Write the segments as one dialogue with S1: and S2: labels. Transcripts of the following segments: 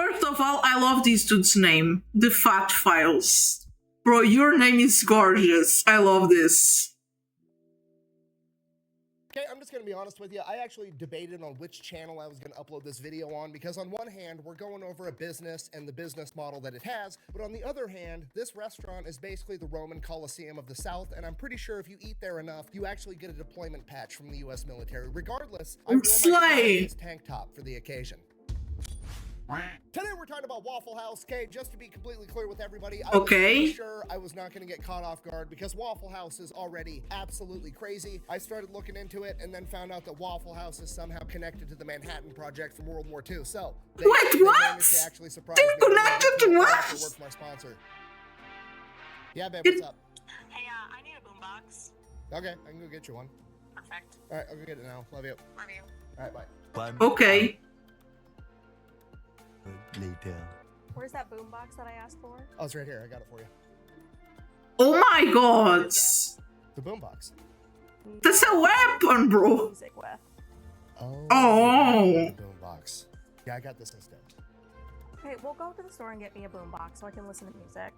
S1: First of all, I love this dude's name, the Fat Files. Bro, your name is gorgeous. I love this.
S2: Okay, I'm just going to be honest with you. I actually debated on which channel I was going to upload this video on because on one hand, we're going over a business and the business model that it has, but on the other hand, this restaurant is basically the Roman Colosseum of the South, and I'm pretty sure if you eat there enough, you actually get a deployment patch from the US military. Regardless, I wore my tank top for the occasion. Today we're talking about Waffle House. Okay, just to be completely clear with everybody, I was pretty sure I was not going to get caught off guard because Waffle House is already absolutely crazy. I started looking into it and then found out that Waffle House is somehow connected to the Manhattan Project from World War II. So,
S1: wait, what? They're connected to what?
S2: Work for my sponsor. Yeah, babe, what's up?
S3: Hey, I need a boombox.
S2: Okay, I can go get you one.
S3: Perfect.
S2: All right, I'll go get it now. Love you.
S3: Love you.
S2: All right, bye.
S1: Okay.
S4: Later.
S5: Where's that boombox that I asked for?
S2: Oh, it's right here. I got it for you.
S1: Oh my god.
S2: The boombox.
S1: That's a weapon, bro.
S5: Music with.
S1: Oh.
S2: The boombox. Yeah, I got this instead.
S5: Hey, we'll go to the store and get me a boombox so I can listen to music.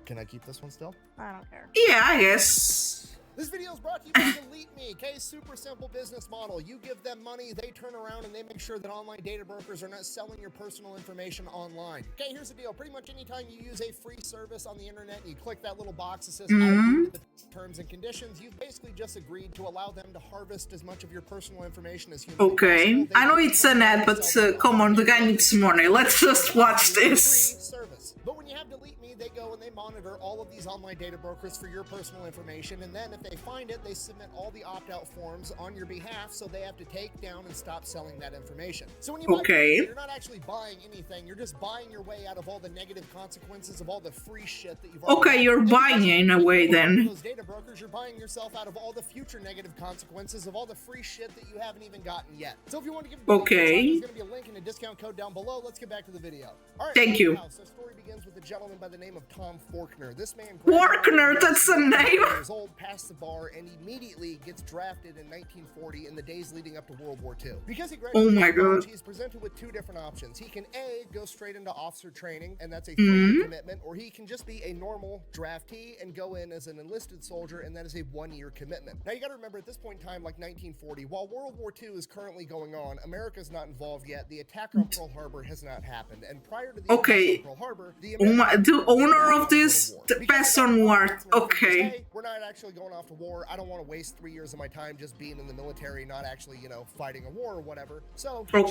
S2: Can I keep this one still?
S5: I don't care.
S1: Yeah, I guess.
S2: This video is brought to you by Delete Me, okay? Super simple business model. You give them money, they turn around and they make sure that online data brokers are not selling your personal information online. Okay, here's the deal. Pretty much anytime you use a free service on the internet and you click that little box that says I agree to the terms and conditions, you've basically just agreed to allow them to harvest as much of your personal information as humanly possible.
S1: I know it's an ad, but come on, the guy needs money. Let's just watch this.
S2: Service. But when you have Delete Me, they go and they monitor all of these online data brokers for your personal information, and then if they find it, they submit all the opt-out forms on your behalf, so they have to take down and stop selling that information. So when you buy it, you're not actually buying anything, you're just buying your way out of all the negative consequences of all the free shit that you've already
S1: you're buying in a way then.
S2: Those data brokers, you're buying yourself out of all the future negative consequences of all the free shit that you haven't even gotten yet. So if you want to give it a try, there's going to be a link and a discount code down below. Let's get back to the video. All right,
S1: thank you.
S2: So the story begins with a gentleman by the name of Tom Faulkner. This man,
S1: Faulkner, that's the name.
S2: Years old, passed the bar, and immediately gets drafted in 1940 in the days leading up to World War II. Because he graduated college, he's presented with two different options. He can A, go straight into officer training, and that's a 3-year commitment, or he can just be a normal draftee and go in as an enlisted soldier, and that is a 1-year commitment. Now you gotta remember, at this point in time, like 1940, while World War II is currently going on, America's not involved yet. The attack on Pearl Harbor has not happened, and prior to the attack on Pearl Harbor, the
S1: owner of this passed on war.
S2: Hey, we're not actually going off to war. I don't want to waste 3 years of my time just being in the military, not actually, you know, fighting a war or whatever. So, be a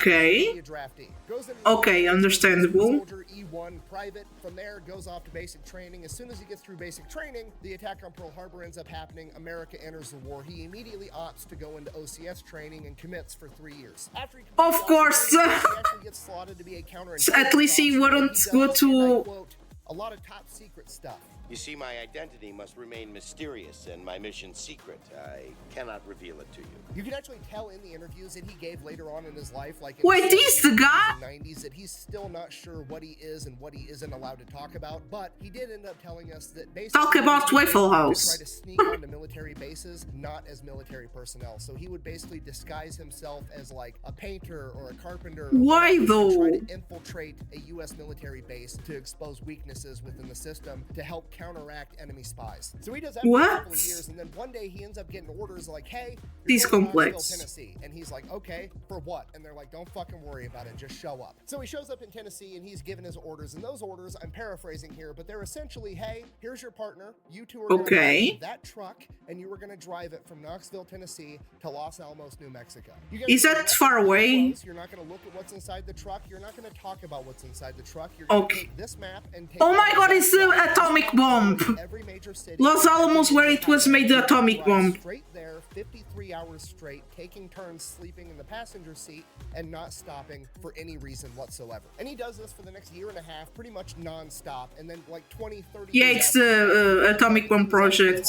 S2: draftee. Goes into
S1: understandable.
S2: Soldier E1 private. From there, goes off to basic training. As soon as he gets through basic training, the attack on Pearl Harbor ends up happening. America enters the war. He immediately opts to go into OCS training and commits for 3 years. After he
S1: of course,
S2: he actually gets slotted to be a counterintelligence
S1: at least he wouldn't go to
S2: a lot of top secret stuff.
S6: You see, my identity must remain mysterious and my mission secret. I cannot reveal it to you.
S2: You can actually tell in the interviews that he gave later on in his life, like
S1: wait, he's the guy?
S2: 90s, that he's still not sure what he is and what he isn't allowed to talk about. But he did end up telling us that basically
S1: talk about Waffle House.
S2: Try to sneak onto military bases, not as military personnel. So he would basically disguise himself as like a painter or a carpenter.
S1: Why though?
S2: Try to infiltrate a U.S. military base to expose weaknesses within the system to help counteract enemy spies. So he does that for a couple of years, and then one day he ends up getting orders like, hey,
S1: these complex.
S2: Tennessee. And he's like, okay, for what? And they're like, don't fucking worry about it, just show up. So he shows up in Tennessee and he's given his orders, and those orders, I'm paraphrasing here, but they're essentially, hey, here's your partner, you two are gonna drive that truck, and you were gonna drive it from Knoxville, Tennessee to Los Alamos, New Mexico.
S1: Is that far away?
S2: You're not gonna look at what's inside the truck, you're not gonna talk about what's inside the truck, you're gonna take this map and take
S1: oh my god, it's an atomic bomb!
S2: every major city.
S1: Los Alamos, where it was made, the atomic bomb.
S2: Straight there, 53 hours straight, taking turns sleeping in the passenger seat and not stopping for any reason whatsoever. And he does this for the next year and a half, pretty much non-stop, and then like 20, 30 years
S1: it's the atomic bomb project.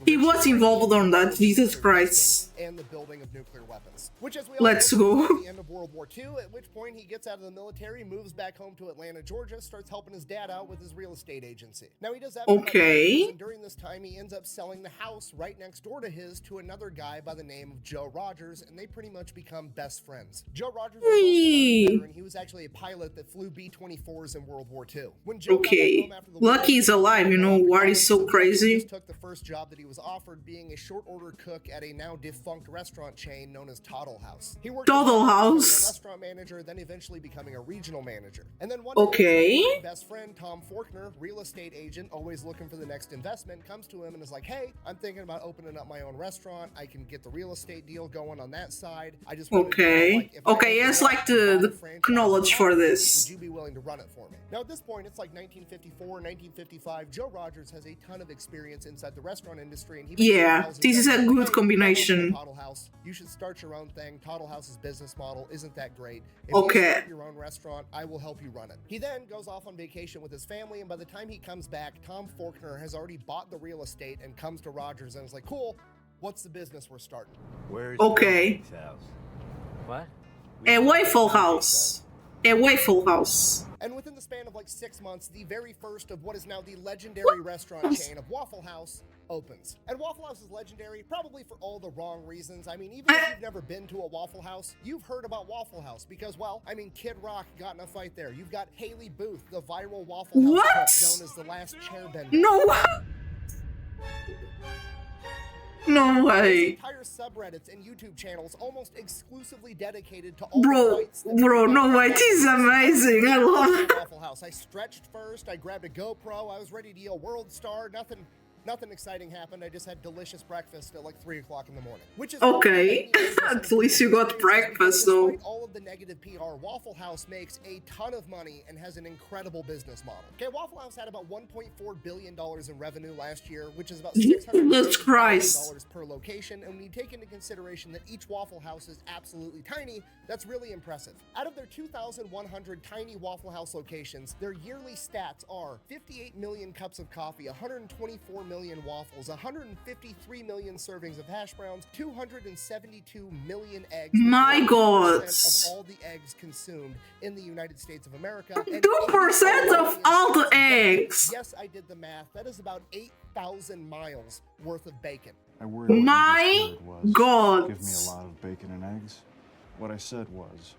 S1: He was involved on that, Jesus Christ.
S2: And the building of nuclear weapons. Which, as we
S1: Let's
S2: go.
S1: go.
S2: At the end of World War II, at which point he gets out of the military, moves back home to Atlanta, Georgia, starts helping his dad out with his real estate agency. agency. Now he does that
S1: Okay.
S2: and during this time he ends up selling the house right next door to his to another guy by the name of Joe Rogers, and they pretty much become best friends. Joe Rogers was also an Army veteran. He was actually a pilot that flew B-24s in World War II. When Joe got back home after the war,
S1: Lucky is alive, you know, war is so
S2: he
S1: crazy.
S2: just took the first job that he was offered, being a short order cook at a now defunct restaurant chain known as Toddle House. He worked
S1: Toddle
S2: as
S1: House.
S2: a restaurant manager, then eventually becoming a regional manager. And then one
S1: Okay.
S2: day, his best friend Tom Forkner, real estate agent, always looking for the next investment, comes to him and is like, hey, I'm thinking about opening up my own restaurant. I can get the real estate deal going on that side. I just wanted to know, like, if I
S1: Okay,
S2: opened
S1: yes,
S2: up
S1: like
S2: and bought
S1: the
S2: franchise
S1: knowledge for
S2: would
S1: this.
S2: you be willing to run it for me? Now at this point, it's like 1954, 1955. Joe Rogers has a ton of experience inside the restaurant industry, and he
S1: Yeah, this is a good combination.
S2: Toddle House, you should start your own thing. Toddle House's business model isn't that great. If
S1: Okay.
S2: you start your own restaurant, I will help you run it. He then goes off on vacation with his family, and by the time he comes back, Tom Forkner has already bought the real estate and comes to Rogers and is like, cool, what's the business we're starting?
S4: Where's
S1: Okay.
S4: house? What?
S1: A Waffle House. A Waffle House.
S2: And within the span of like 6 months, the very first of what is now the legendary restaurant chain of Waffle House opens. And Waffle House is legendary, probably for all the wrong reasons. I mean, even if you've never been to a Waffle House, you've heard about Waffle House because, well, I mean, Kid Rock got in a fight there. You've got Haley Booth, the viral Waffle House
S1: What?
S2: cook known as the last chairbender.
S1: No. No
S2: There's
S1: way.
S2: entire subreddits and YouTube channels almost exclusively dedicated to all the
S1: Bro,
S2: fights that
S1: bro,
S2: people
S1: no
S2: have.
S1: way. This is amazing. I love it.
S2: Waffle House. I stretched first. I grabbed a GoPro. I was ready to yell World Star. Nothing exciting happened. I just had delicious breakfast at like 3 o'clock in the morning, which is
S1: Okay. At least you got breakfast, though.
S2: Despite all of the negative PR, Waffle House makes a ton of money and has an incredible business model. Okay, Waffle House had about $1.4 billion in revenue last year, which is about
S1: Jesus Christ.
S2: $600,000 per location. And when you take into consideration that each Waffle House is absolutely tiny, that's really impressive. Out of their 2,100 tiny Waffle House locations, their yearly stats are 58 million cups of coffee, 124 million waffles, 153 million servings of hash browns, 272 million eggs.
S1: My God.
S2: Of all the eggs consumed in the United States of America.
S1: 2% of all the eggs.
S2: Yes, I did the math. That is about 8,000 miles worth of bacon.
S7: I worried what
S1: My
S7: you just heard was,
S1: God.
S7: give me a lot of bacon and eggs. What I said was,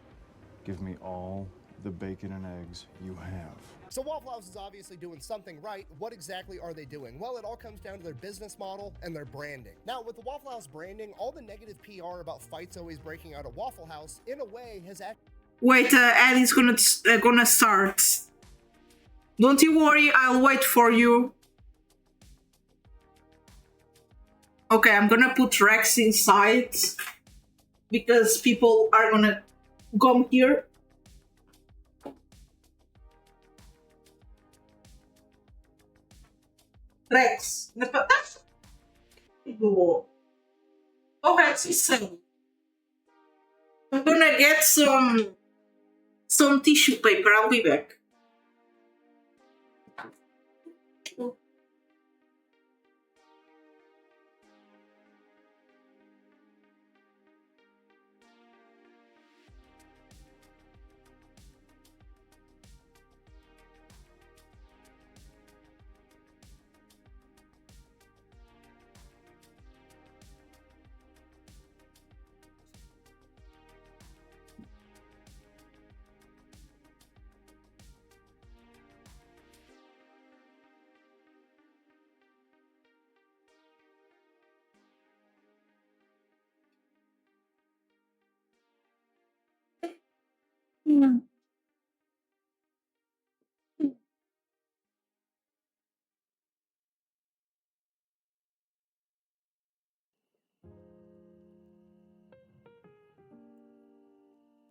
S7: give me all the bacon and eggs you have.
S2: So Waffle House is obviously doing something right. What exactly are they doing? Well, it all comes down to their business model and their branding. Now, with the Waffle House branding, all the negative PR about fights always breaking out at Waffle House, in a way, has actually...
S1: Wait, Eddie's gonna start. Don't you worry, I'll wait for you. Okay, I'm gonna put Rex inside because people are gonna come here. Rex, oh, Rex is saying. I'm gonna get some tissue paper. I'll be back.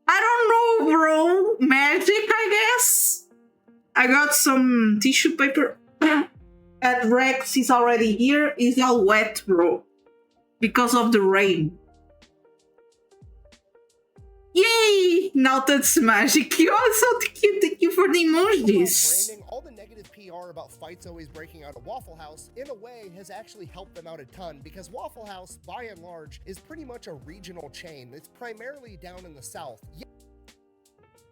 S1: I don't know, bro. Magic, I guess. I got some tissue paper. And Rex is already here. He's all wet, bro. Because of the rain. Yay! Now that's magic. You are so cute. Thank you for the emojis.
S2: Branding, all the negative PR about fights always breaking out at Waffle House, in a way, has actually helped them out a ton because Waffle House, by and large, is pretty much a regional chain. It's primarily down in the South.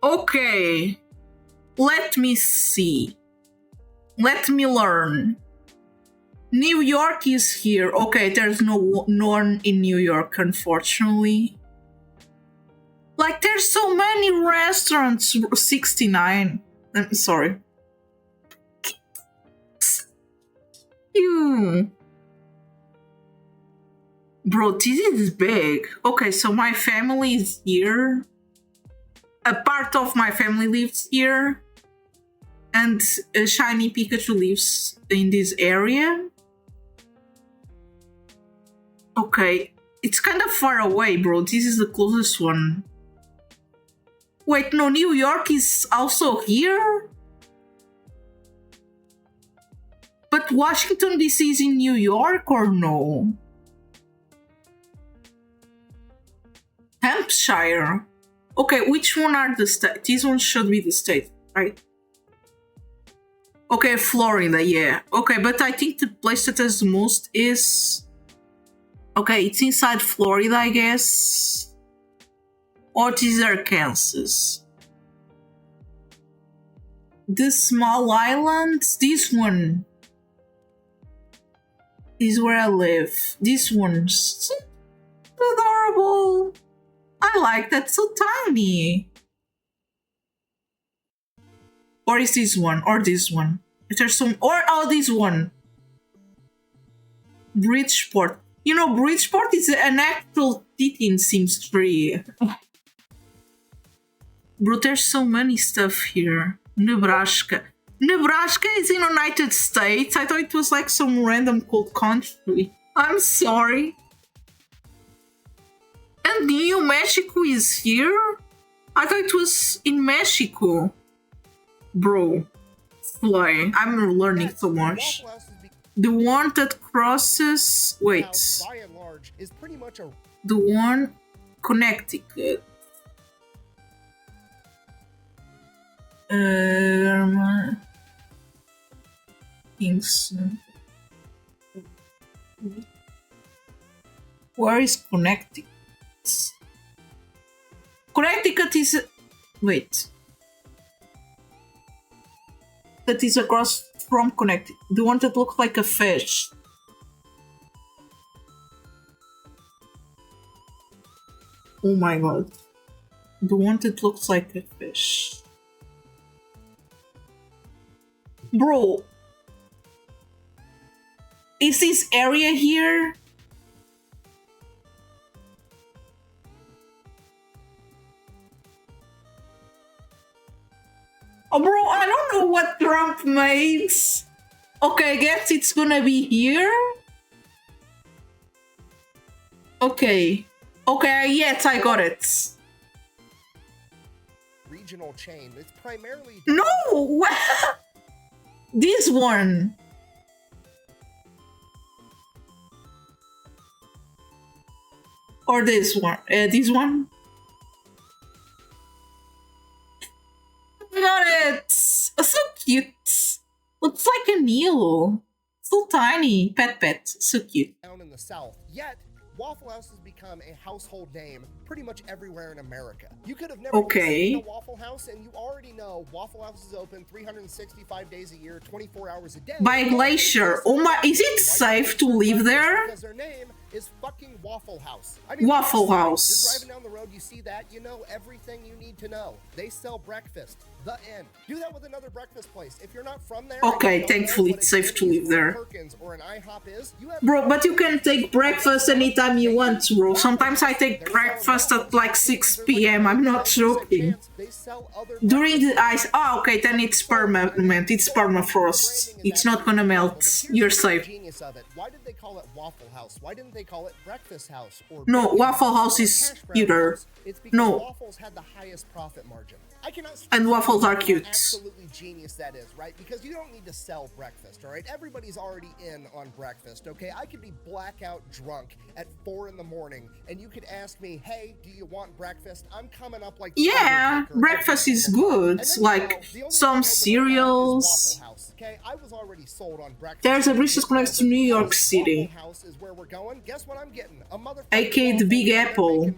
S1: Okay. Let me see. Let me learn. New York is here. Okay, there's no one in New York, unfortunately. Like, there's so many restaurants. 69. I'm sorry. You. Bro, this is big. Okay, so my family is here. A part of my family lives here. And a Shiny Pikachu lives in this area. Okay, it's kind of far away, bro. This is the closest one. Wait, no, New York is also here? But Washington DC is in New York or no? Hampshire. Okay, which one are the states? This one should be the state, right? Okay, Florida, yeah. Okay, but I think the place that has the most is... Okay, it's inside Florida, I guess. Or it is Arkansas. The small islands, this one is where I live. This one's adorable. I like that, so tiny. Or is this one? Or this one? Is there some... Or, oh, this one. Bridgeport. You know, Bridgeport is an actual city in Sims 3. Bro, there's so many stuff here. Nebraska. Nebraska is in the United States. I thought it was like some random cold country. I'm sorry. And New Mexico is here? I thought it was in Mexico. Bro, fly. I'm learning so much. The one that crosses... Wait.
S2: Now, by and large, is pretty much a...
S1: The one... Connecticut. Kingston. Where is Connecticut? Connecticut is... Wait. That is across from Connecticut. The one that looks like a fish. Oh my god. The one that looks like a fish. Bro. Is this area here? Oh, bro, I don't know what Trump makes. Okay, I guess it's gonna be here. Okay. Okay, yes, I got it.
S2: regional chain. It's primarily...
S1: No! This one. Or this one. This one. I got it! So cute. Looks like an eel. So tiny. Pet. So cute.
S2: Down in the South. Yet, Waffle House has become a household name pretty much everywhere in America. You could have never seen a Waffle House, and you already know Waffle House is open 365 days a year, 24 hours a day.
S1: By a glacier. Oh my, is it safe to live there?
S2: Because their name is fucking Waffle House. I mean,
S1: Waffle House.
S2: You're driving down the road, you see that, you know everything you need to know. They sell breakfast. The end. Do that with another breakfast place. If you're not from there,
S1: okay, thankfully it's safe to live there.
S2: Or an IHOP is,
S1: bro, but you can take breakfast anytime you want, bro. Sometimes I take breakfast at like 6 p.m. I'm not joking. During the ice. Oh, okay, then it's permanent. It's permafrost. It's not gonna melt. You're safe.
S2: Why did they call it Waffle House? Why didn't they call it Breakfast House? Or
S1: no, Waffle House is cuter. No.
S2: Waffles had the highest profit margin. I cannot.
S1: And waffles are cute.
S2: Absolutely genius that is, right? Because you don't need to sell breakfast, all right? Everybody's already in on breakfast, okay? I could be blackout drunk at 4 in the morning, and you could ask me, hey, do you want breakfast? I'm coming up like...
S1: Yeah, breakfast is good. Like, some cereals.
S2: Okay, I was already sold on breakfast.
S1: There's a bridge that connects to New York City.
S2: House is where we're going. Guess what I'm getting? A
S1: aka the Big Apple.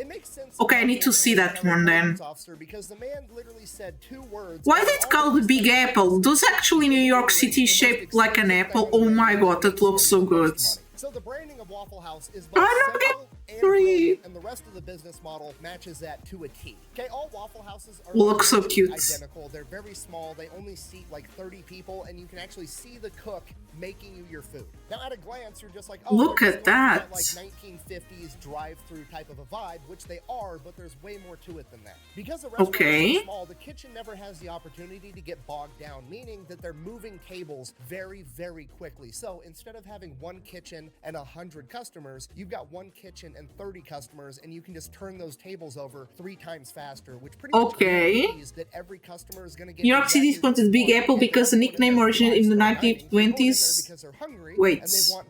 S2: It makes sense.
S1: Okay, I need to see that one then.
S2: Officer, because the man literally said 2 words.
S1: Why is it called the Big Apple? Does actually New York City shaped like an apple? Oh my god, that looks so good.
S2: So the branding of Waffle House is both
S1: I don't
S2: simple
S1: get
S2: and
S1: three.
S2: brilliant, and the rest of the business model matches that to a T. Okay, all Waffle Houses are
S1: Look so
S2: virtually
S1: cute.
S2: identical. They're very small. They only seat like 30 people, and you can actually see the cook making you your food. Now, at a glance, you're just like, oh,
S1: Look
S2: they're
S1: at
S2: just going for
S1: that.
S2: like 1950s drive-through type of a vibe, which they are, but there's way more to it than that. Because the restaurant is so small, the kitchen never has the opportunity to get bogged down, meaning that they're moving tables very, very quickly. So instead of having one kitchen and 100 customers, you've got one kitchen and 30 customers, and you can just turn those tables over 3 times faster, which pretty much guarantees that every customer is going to get
S1: New York City is
S2: exactly
S1: called Big Apple because the nickname originated in the 1920s.
S2: because they're hungry
S1: Wait,
S2: and they want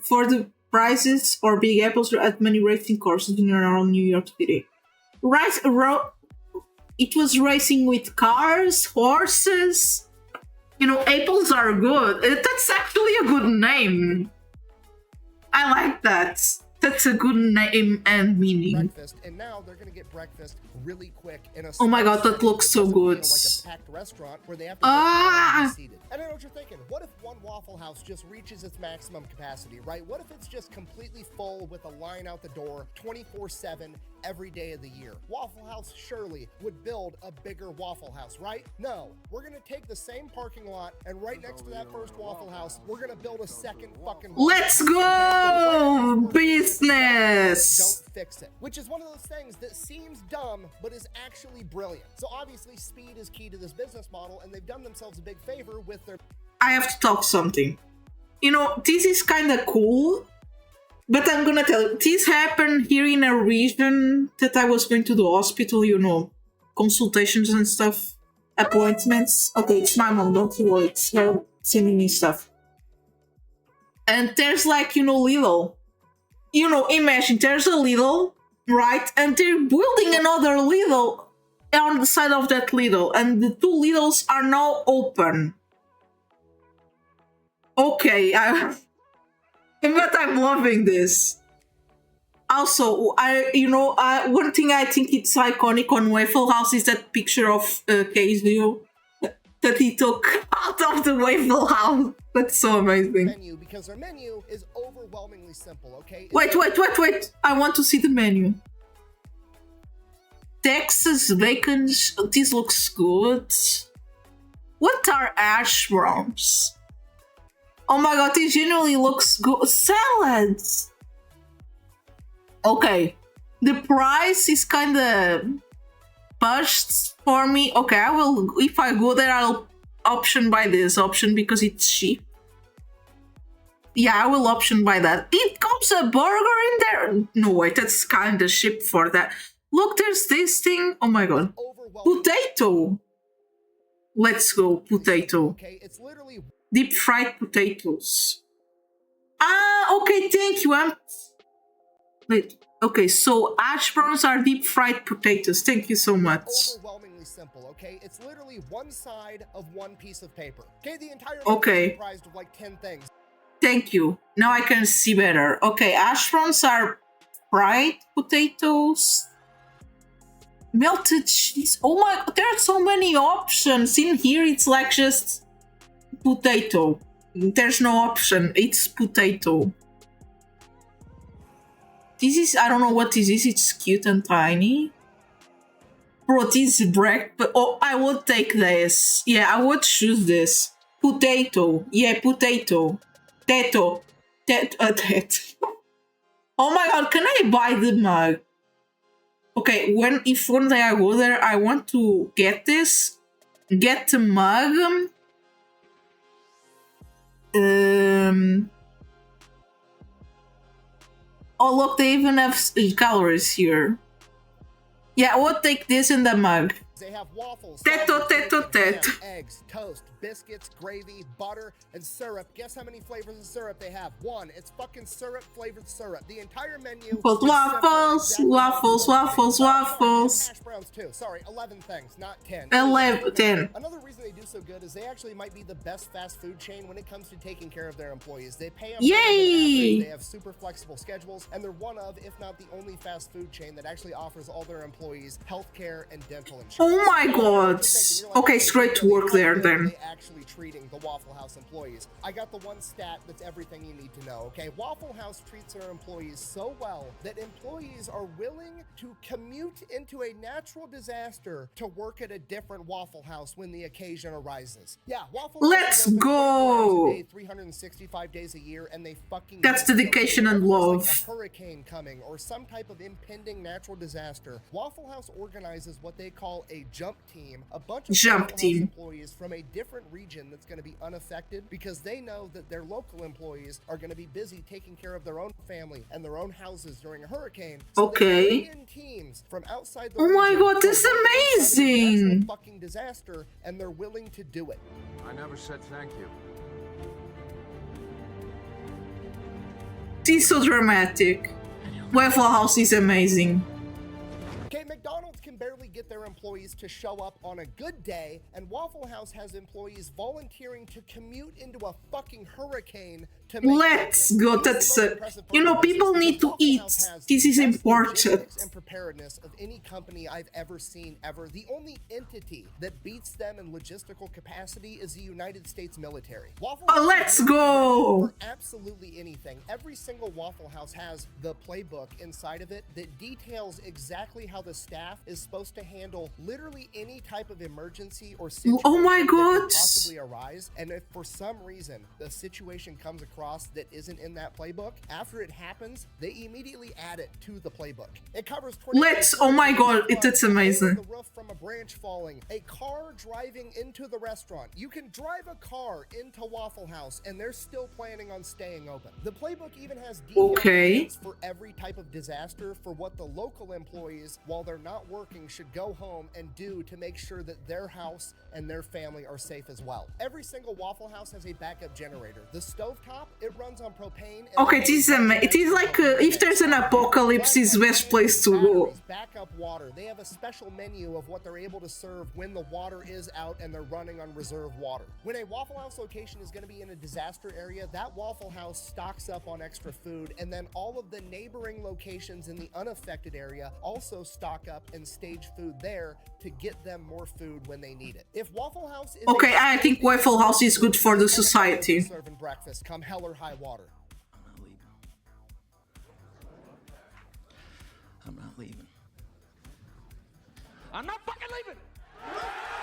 S1: for the prizes or Big Apples are at many racing courses in and around New York City. It was racing with cars, horses. You know, apples are good. That's actually a good name. I like that. That's a good name and meaning.
S2: breakfast, and now they're going to get breakfast really quick in a
S1: Oh my god, that looks so good.
S2: like a packed restaurant where they have to be seated. And I know what you're thinking. What if one Waffle House just reaches its maximum capacity, right? What if it's just completely full with a line out the door 24/7 every day of the year? Waffle House surely would build a bigger Waffle House, right? No, we're going to take the same parking lot, and right next to that first Waffle House, we're going to build a second fucking
S1: Let's go! Business!
S2: Don't fix it. Which is one of those things that seems dumb, but is actually brilliant. So obviously speed is key to this business model, and they've done themselves a big favor with their...
S1: I have to talk something. You know, this is kind of cool, but I'm gonna tell you, this happened here in a region that I was going to the hospital, you know, consultations and stuff, appointments. Okay, it's my mom, don't worry, it's her sending me stuff. And there's like, you know, Lidl. You know, imagine there's a Lidl, right? And they're building another Lidl on the side of that Lidl, and the 2 Lidls are now open. Okay, but I'm loving this. Also, one thing I think it's iconic on Waffle House is that picture of Casio that he took out of the Waffle House. That's so amazing.
S2: Menu, because their menu is overwhelmingly simple, okay?
S1: Wait. I want to see the menu. Texas bacon. This looks good. What are hash browns? Oh my god, it genuinely looks good. Salads! Okay. The price is kind of pushed for me. Okay, I will, if I go there, I'll option buy this option because it's cheap. Yeah, I will option buy that. It comes a burger in there. No, wait, that's kind of cheap for that. Look, there's this thing. Oh my god. Potato. Let's go, potato.
S2: Okay, it's literally...
S1: Deep fried potatoes. Okay, thank you. Wait, okay, so hash browns are deep fried potatoes. Thank you so much.
S2: Overwhelmingly simple, okay? It's literally one side of one piece of paper. Okay, the entire
S1: okay.
S2: is comprised of like 10 things.
S1: Thank you. Now I can see better. Okay, hash browns are fried potatoes. Melted cheese. Oh my, there are so many options. In here, it's like just potato. There's no option. It's potato. This is, I don't know what this is. It's cute and tiny. Bro, this is breakfast. Oh, I would take this. Yeah, I would choose this. Potato. Yeah, potato. Teto. Oh my god, can I buy the mug? Okay, if one day I go there, I want to get this. Get the mug. Oh look, they even have calories here. Yeah, I would take this in the mug.
S2: They have waffles,
S1: teto.
S2: eggs, toast, biscuits, gravy, butter, and syrup. Guess how many flavors of syrup they have? 1. It's fucking syrup flavored syrup. The entire menu.
S1: Waffles.
S2: Hash browns too. Sorry, 11 things, not 10.
S1: 10.
S2: Another reason they do so good is they actually might be the best fast food chain when it comes to taking care of their employees. They pay them better than average, they have super flexible schedules, and they're one of, if not the only fast food chain that actually offers all their employees healthcare and dental insurance.
S1: Oh my god. Okay, straight to work there then.
S2: They actually treating the Waffle House employees. I got the one stat that's everything you need to know, okay? Waffle House treats their employees so well that employees are willing to commute into a natural disaster to work at a different Waffle House when the occasion arises. Yeah, Waffle House
S1: Let's
S2: is open 24 hours
S1: go.
S2: a day, 365 days a year, and they fucking
S1: That's
S2: do it.
S1: dedication and
S2: Whenever there's,
S1: love.
S2: like a hurricane coming or some type of impending natural disaster, Waffle House organizes what they call a jump team, a bunch of
S1: Jump
S2: Waffle House
S1: team.
S2: employees from a different region that's going to be unaffected because they know that their local employees are going to be busy taking care of their own family and their own houses during a hurricane. So
S1: Okay.
S2: they bring in teams from outside the
S1: Oh my
S2: region
S1: god, this is
S2: to work inside of a
S1: amazing.
S2: natural fucking disaster, and they're willing to do it.
S7: I never said thank you.
S1: This is so dramatic. Waffle House is amazing.
S2: Okay, McDonald's can barely get their employees to show up on a good day, and Waffle House has employees volunteering to commute into a fucking hurricane to make
S1: Let's
S2: breakfast.
S1: go.
S2: This is the
S1: That's
S2: most impressive
S1: you
S2: part
S1: know,
S2: of this
S1: people
S2: is
S1: need
S2: that
S1: to
S2: Waffle
S1: eat.
S2: House has
S1: This is
S2: the best
S1: important.
S2: logistics and preparedness of any company I've ever seen ever. The only entity that beats them in logistical capacity is the United States military. Waffle House is
S1: Let's
S2: literally
S1: go.
S2: ready for absolutely anything. Every single Waffle House has the playbook inside of it that details exactly how the staff is supposed to handle literally any type of emergency or situation
S1: Oh my
S2: that could
S1: god.
S2: possibly arise. And if for some reason the situation comes across that isn't in that playbook, after it happens, they immediately add it to the playbook. It covers
S1: Oh my god, it's amazing.
S2: the roof from a branch falling, a car driving into the restaurant. You can drive a car into Waffle House and they're still planning on staying open. The playbook even has detailed
S1: Okay.
S2: plans for every type of disaster for what the local employees, while they're not working, should go home and do to make sure that their house and their family are safe as well. Every single Waffle House has a backup generator. The stovetop, it runs on propane. and
S1: Okay, it is like if there's an apocalypse, it's best place to go.
S2: batteries, backup water. They have a special menu of what they're able to serve when the water is out and they're running on reserve water. When a Waffle House location is going to be in a disaster area, that Waffle House stocks up on extra food, and then all of the neighboring locations in the unaffected area also stock up and stage food there to get them more food when they need it. If Waffle House is
S1: Okay, I think Waffle House is good for the society.
S2: serving breakfast come hell or high water.
S8: I'm not leaving. I'm not fucking leaving!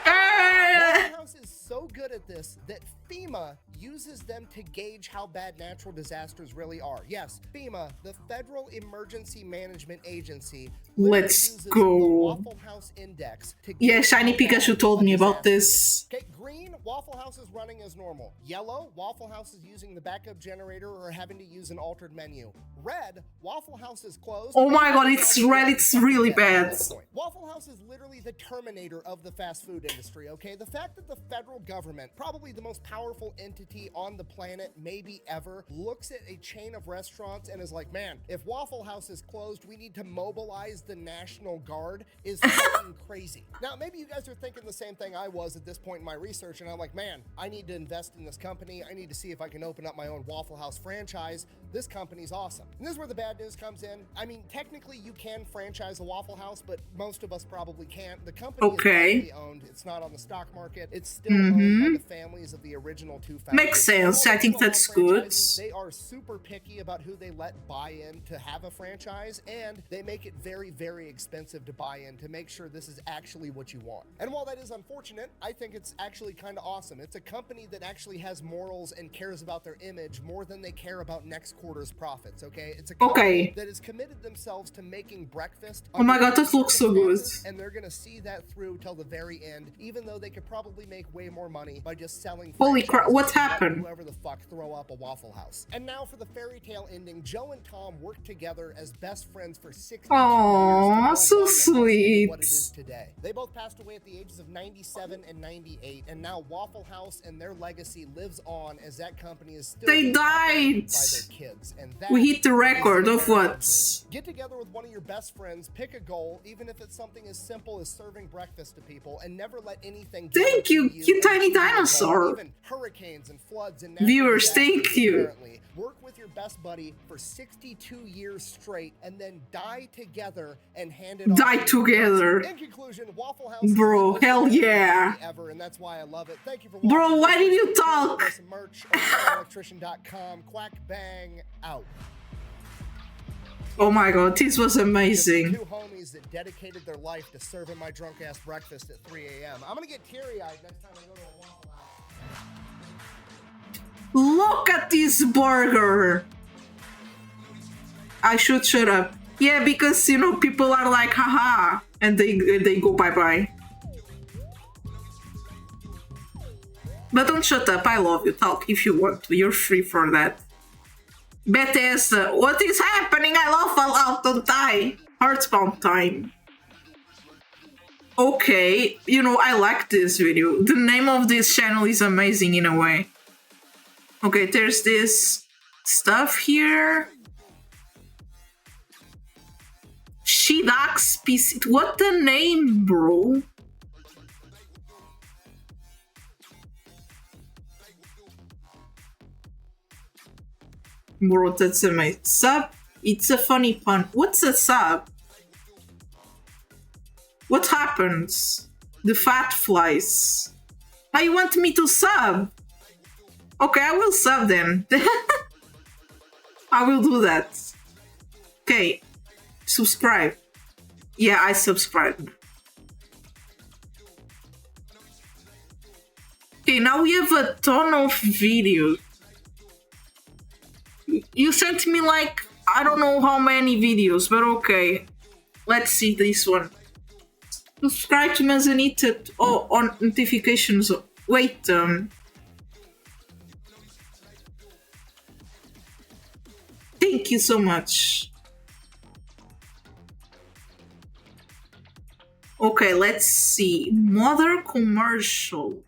S2: Waffle House is so good at this that FEMA uses them to gauge how bad natural disasters really are. Yes, FEMA, the Federal Emergency Management Agency,
S1: Let's
S2: uses
S1: go.
S2: the Waffle House Index to
S1: Yeah,
S2: gauge
S1: Shiny
S2: how bad
S1: Pikachu told
S2: a
S1: me about
S2: disaster
S1: this.
S2: is. Okay, green, Waffle House is running as normal. Yellow, Waffle House is using the backup generator or having to use an altered menu. Red, Waffle House is closed.
S1: Oh my god, it's red, it's really bad.
S2: Waffle House is literally the Terminator of the fast food industry, okay? The fact that the federal government, probably the most powerful entity on the planet, maybe ever, looks at a chain of restaurants and is like, man, if Waffle House is closed, we need to mobilize the National Guard is fucking crazy. Now, maybe you guys are thinking the same thing I was at this point in my research, and I'm like, man, I need to invest in this company. I need to see if I can open up my own Waffle House franchise. This company's awesome. And this is where the bad news comes in. I mean, technically you can franchise a Waffle House, but most of us probably can't. The company is privately owned. It's not on the stock market. It's still owned by the families of the original two founders.
S1: Makes sense. I think that's good.
S2: They are super picky about who they let buy in to have a franchise, and they make it very, very expensive to buy in to make sure this is actually what you want. And while that is unfortunate, I think it's actually kind of awesome. It's a company that actually has morals and cares about their image more than they care about next quarter's profits, okay? It's a company that has committed themselves to making breakfast.
S1: Oh my god, that looks so good.
S2: And they're gonna see that through till the very end, even though they could probably make way more money by just selling.
S1: Holy crap, what
S2: franchises and letting
S1: happened?
S2: Whoever the fuck throw up a Waffle House. And now for the fairy tale ending, Joe and Tom worked together as best friends for 60
S1: Aww,
S2: years.
S1: so
S2: What
S1: sweet.
S2: it is today. They both passed away at the ages of 97 and 98, and now Waffle House and their legacy lives on as that company is still
S1: They
S2: being operated
S1: died.
S2: by their kids. And that
S1: We hit the
S2: is
S1: record of
S2: American
S1: what?
S2: dream. Get together with one of your best friends, pick a goal, even if it's something as simple as serving breakfast to people and never let anything
S1: Thank you, you tiny dinosaur.
S2: even hurricanes and floods and
S1: Viewers,
S2: natural
S1: thank
S2: disasters,
S1: you.
S2: apparently. Work with your best buddy for 62 years straight and then die together and hand it off
S1: Die
S2: to your
S1: together.
S2: kids. In conclusion, Waffle House is
S1: Bro,
S2: the most
S1: hell
S2: amazing
S1: yeah.
S2: company ever, and that's why I love it. Thank you for
S1: Bro,
S2: watching.
S1: why did you
S2: Cheers,
S1: talk?
S2: there's some merch on electrician.com. Quack bang out.
S1: Oh my god, this was amazing.
S2: Two homies that dedicated their life to serving my drunk ass breakfast at 3 a.m. I'm gonna get teary-eyed next time I go to a Waffle House.
S1: Look at this burger. I should shut up. Yeah, because you know people are like haha and they go bye-bye. But don't shut up, I love you. Talk if you want to. You're free for that. Bethesda, what is happening? I love Fallout, don't I? Heartbound time. Okay, you know, I like this video. The name of this channel is amazing in a way. Okay, there's this stuff here. Shidax PC. What the name, bro? Bro, that's amazing. Sub? It's a funny pun. What's a sub? What happens? The fat flies. Oh, you want me to sub? Okay, I will sub then. I will do that. Okay. Subscribe. Yeah, I subscribed. Okay, now we have a ton of videos. You sent me like, I don't know how many videos, but okay. Let's see this one. Subscribe to Manzanita on notifications. Wait, thank you so much. Okay, let's see. Mother commercial.